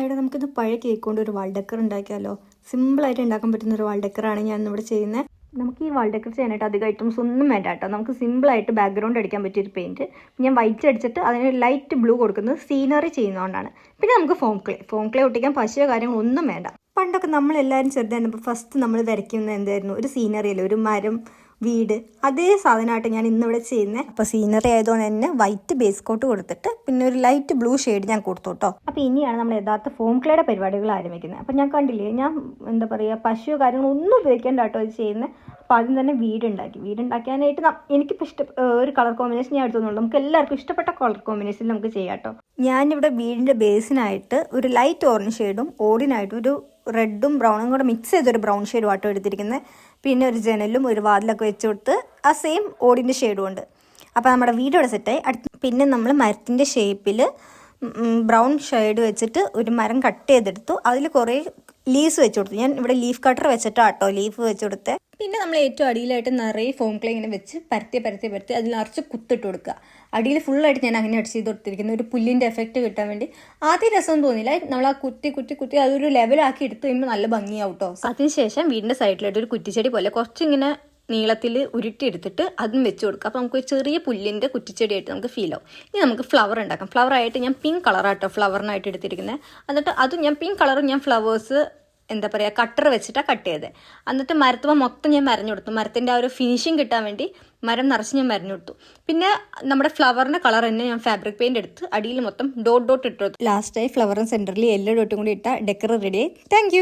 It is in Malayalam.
എടാ നമുക്കിന്ന് പഴയ കേക്ക് കൊണ്ട് ഒരു വാൾ ഡെക്കർ ഉണ്ടാക്കിയാലോ? സിമ്പിളായിട്ട് ഉണ്ടാക്കാൻ പറ്റുന്ന ഒരു വാൾ ഡെക്കറാണ് ഞാൻ ഇവിടെ ചെയ്യുന്നത്. നമുക്ക് ഈ വാൾ ഡെക്കർ ചെയ്യാനായിട്ട് അധികം ഐറ്റംസ് ഒന്നും വേണ്ട കേട്ടോ. നമുക്ക് സിമ്പിളായിട്ട് ബാക്ക്ഗ്രൗണ്ട് അടിക്കാൻ പറ്റിയൊരു പെയിൻറ്റ്. ഞാൻ വൈറ്റ് അടിച്ചിട്ട് അതിന് ലൈറ്റ് ബ്ലൂ കൊടുക്കുന്നത് സീനറി ചെയ്യുന്നതുകൊണ്ടാണ്. പിന്നെ നമുക്ക് ഫോം ക്ലേ ഒട്ടിക്കാൻ പശയോ കാര്യങ്ങളൊന്നും വേണ്ട. പണ്ടൊക്കെ നമ്മളെല്ലാവരും ചെറുതായിരുന്നപ്പോൾ ഫസ്റ്റ് നമ്മൾ വരയ്ക്കുന്നത് എന്തായിരുന്നു? ഒരു സീനറിയല്ലേ, ഒരു മരം, വീട്, അതേ സാധനമായിട്ട് ഞാൻ ഇന്നിവിടെ ചെയ്യുന്നത്. അപ്പോൾ സീനറി ആയതുകൊണ്ട് തന്നെ വൈറ്റ് ബേസ് കോട്ട് കൊടുത്തിട്ട് പിന്നെ ഒരു ലൈറ്റ് ബ്ലൂ ഷെയ്ഡ് ഞാൻ കൊടുത്തു കേട്ടോ. അപ്പോൾ ഇനിയാണ് നമ്മൾ യഥാർത്ഥ ഫോം ക്ലേയുടെ പരിപാടികൾ ആരംഭിക്കുന്നത്. അപ്പോൾ ഞാൻ കണ്ടില്ലേ, ഞാൻ എന്താ പറയുക, പശുവോ കാര്യങ്ങളൊന്നും ഉപയോഗിക്കേണ്ട കേട്ടോ ഇത് ചെയ്യുന്നത്. അപ്പോൾ ആദ്യം തന്നെ വീടുണ്ടാക്കാനായിട്ട് എനിക്കിപ്പോൾ ഒരു കളർ കോമ്പിനേഷൻ ഞാൻ എടുത്തുള്ളൂ. നമുക്ക് എല്ലാവർക്കും ഇഷ്ടപ്പെട്ട കളർ കോമ്പിനേഷൻ നമുക്ക് ചെയ്യാം കേട്ടോ. ഞാനിവിടെ വീടിൻ്റെ ബേസിനായിട്ട് ഒരു ലൈറ്റ് ഓറഞ്ച് ഷെയ്ഡും ഓടിനായിട്ട് ഒരു റെഡും ബ്രൗണും കൂടെ മിക്സ് ചെയ്തൊരു ബ്രൗൺ ഷെയ്ഡ് ആട്ടോ എടുത്തിരിക്കുന്നത്. പിന്നെ ഒരു ജനലും ഒരു വാതിലൊക്കെ വെച്ച് കൊടുത്ത് ആ സെയിം ഓടിൻ്റെ ഷെയ്ഡും ഉണ്ട്. അപ്പോൾ നമ്മുടെ വീഡിയോടെ സെറ്റായി. പിന്നെ നമ്മൾ മരത്തിൻ്റെ ഷേപ്പിൽ ബ്രൗൺ ഷെയ്ഡ് വെച്ചിട്ട് ഒരു മരം കട്ട് ചെയ്തെടുത്തു. അതിൽ കുറേ ലീവ്സ് വെച്ച് കൊടുത്തു. ഞാൻ ഇവിടെ ലീഫ് കട്ടർ വെച്ചിട്ടാട്ടോ ലീഫ് വെച്ച് കൊടുത്തത്. പിന്നെ നമ്മൾ ഏറ്റവും അടിയിലായിട്ട് നിറയെ ഫോം ക്ലേ ഇങ്ങനെ വെച്ച് പരത്തി അതിൽ നിറച്ച് കുത്തിട്ട് കൊടുക്കുക. അടിയിൽ ഫുള്ളായിട്ട് ഞാൻ അങ്ങനെ അടിച്ച് ചെയ്ത് കൊടുത്തിരിക്കുന്നത് ഒരു പുല്ലിൻ്റെ എഫക്റ്റ് കിട്ടാൻ വേണ്ടി. ആദ്യം രസം തോന്നിയില്ല, നമ്മൾ ആ കുത്തി അതൊരു ലെവലാക്കി എടുത്ത് കഴിയുമ്പോൾ നല്ല ഭംഗിയാവും കേട്ടോ. അതിനുശേഷം വീടിൻ്റെ സൈഡിലായിട്ട് ഒരു കുറ്റിച്ചെടി പോലെ കുറച്ചിങ്ങനെ നീളത്തിൽ ഉരുട്ടിയെടുത്തിട്ട് അതും വെച്ച് കൊടുക്കുക. അപ്പോൾ നമുക്ക് ഒരു ചെറിയ പുല്ലിൻ്റെ കുറ്റിച്ചെടിയായിട്ട് നമുക്ക് ഫീൽ ആവും. ഇനി നമുക്ക് ഫ്ലവർ ഉണ്ടാക്കാം. ഫ്ലവറായിട്ട് ഞാൻ പിങ്ക് കളറാട്ടോ ഫ്ലവറിനായിട്ട് എടുത്തിരിക്കുന്നത്. എന്നിട്ട് അതും ഞാൻ പിങ്ക് കളറും ഞാൻ ഫ്ലവേഴ്സ് എന്താ പറയുക കട്ടർ വെച്ചിട്ടാണ് കട്ട് ചെയ്തത്. എന്നിട്ട് മരത്തുമ്പോൾ മൊത്തം ഞാൻ മരഞ്ഞു കൊടുത്തു. മരത്തിൻ്റെ ആ ഒരു ഫിനിഷിങ് കിട്ടാൻ വേണ്ടി മരം നിറച്ച് ഞാൻ മരഞ്ഞു കൊടുത്തു. പിന്നെ നമ്മുടെ ഫ്ലവറിൻ്റെ കളർ തന്നെ ഞാൻ ഫാബ്രിക് പെയിൻറ് എടുത്ത് അടിയിൽ മൊത്തം ഡോട്ട് ഇട്ടു. ലാസ്റ്റായി ഫ്ലവറിന് സെൻറ്ററിൽ യെല്ലോ ഡോട്ടും കൂടി ഇട്ട ഡെക്കർ റെഡി ആയി. Thank you.